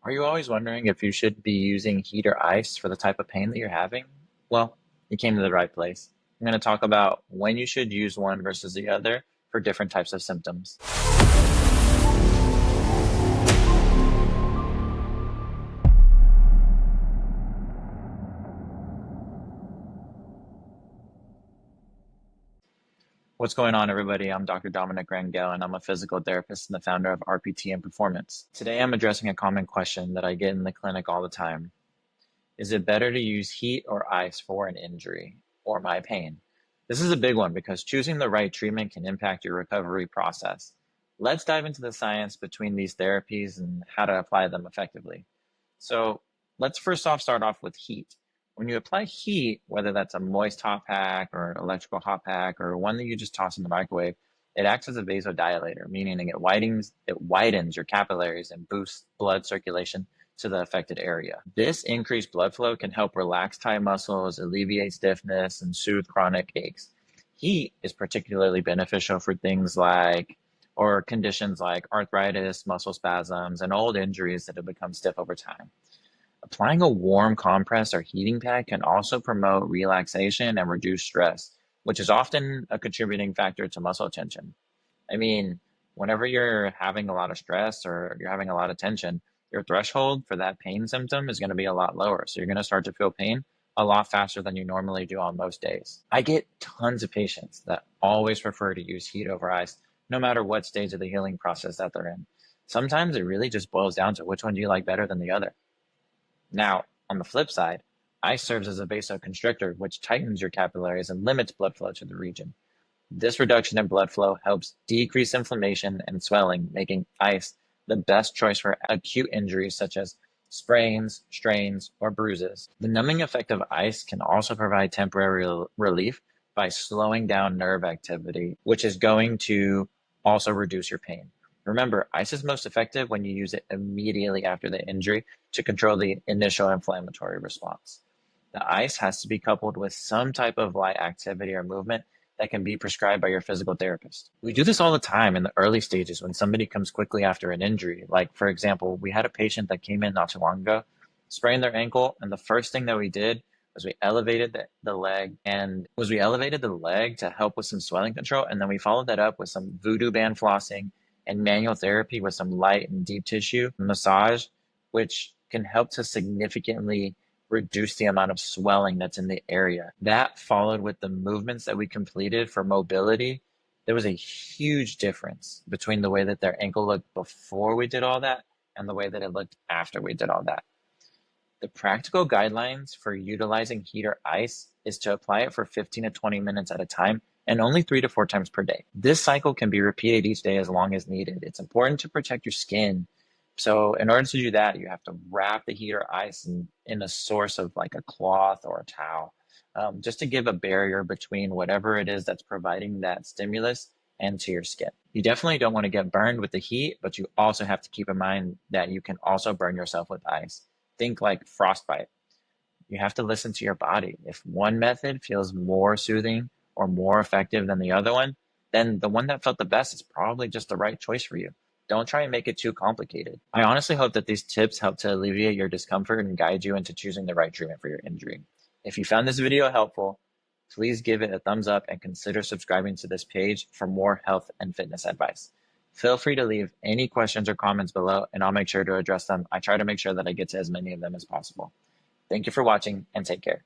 Are you always wondering if you should be using heat or ice for the type of pain that you're having? Well, you came to the right place. I'm going to talk about when you should use one versus the other for different types of symptoms. What's going on, everybody? I'm Dr. Dominic Rangel, and I'm a physical therapist and the founder of RPT and Performance. Today, I'm addressing a common question that I get in the clinic all the time. Is it better to use heat or ice for an injury or my pain? This is a big one because choosing the right treatment can impact your recovery process. Let's dive into the science between these therapies and how to apply them effectively. So, let's first off start off with heat. When you apply heat, whether that's a moist hot pack or electrical hot pack or one that you just toss in the microwave, it acts as a vasodilator, meaning it widens your capillaries and boosts blood circulation to the affected area. This increased blood flow can help relax tight muscles, alleviate stiffness, and soothe chronic aches. Heat is particularly beneficial for things like or conditions like arthritis, muscle spasms, and old injuries that have become stiff over time. Applying a warm compress or heating pad can also promote relaxation and reduce stress, which is often a contributing factor to muscle tension. I mean, whenever you're having a lot of stress or you're having a lot of tension, your threshold for that pain symptom is going to be a lot lower. So you're going to start to feel pain a lot faster than you normally do on most days. I get tons of patients that always prefer to use heat over ice, no matter what stage of the healing process that they're in. Sometimes it really just boils down to which one do you like better than the other. Now, on the flip side, ice serves as a vasoconstrictor, which tightens your capillaries and limits blood flow to the region. This reduction in blood flow helps decrease inflammation and swelling, making ice the best choice for acute injuries such as sprains, strains, or bruises. The numbing effect of ice can also provide temporary relief by slowing down nerve activity, which is going to also reduce your pain. Remember, ice is most effective when you use it immediately after the injury to control the initial inflammatory response. The ice has to be coupled with some type of light activity or movement that can be prescribed by your physical therapist. We do this all the time in the early stages when somebody comes quickly after an injury. Like, for example, we had a patient that came in not too long ago, sprained their ankle, and the first thing that we did was we elevated the leg to help with some swelling control, and then we followed that up with some voodoo band flossing and manual therapy with some light and deep tissue massage, which can help to significantly reduce the amount of swelling that's in the area. That followed with the movements that we completed for mobility. There was a huge difference between the way that their ankle looked before we did all that and the way that it looked after we did all that. The practical guidelines for utilizing heat or ice is to apply it for 15 to 20 minutes at a time and only 3 to 4 times per day. This cycle can be repeated each day as long as needed. It's important to protect your skin. So in order to do that, you have to wrap the heat or ice in a source of like a cloth or a towel, just to give a barrier between whatever it is that's providing that stimulus and to your skin. You definitely don't want to get burned with the heat, but you also have to keep in mind that you can also burn yourself with ice. Think like frostbite. You have to listen to your body. If one method feels more soothing or more effective than the other one, then the one that felt the best is probably just the right choice for you. Don't try and make it too complicated. I honestly hope that these tips help to alleviate your discomfort and guide you into choosing the right treatment for your injury. If you found this video helpful, please give it a thumbs up and consider subscribing to this page for more health and fitness advice. Feel free to leave any questions or comments below, and I'll make sure to address them. I try to make sure that I get to as many of them as possible. Thank you for watching, and take care.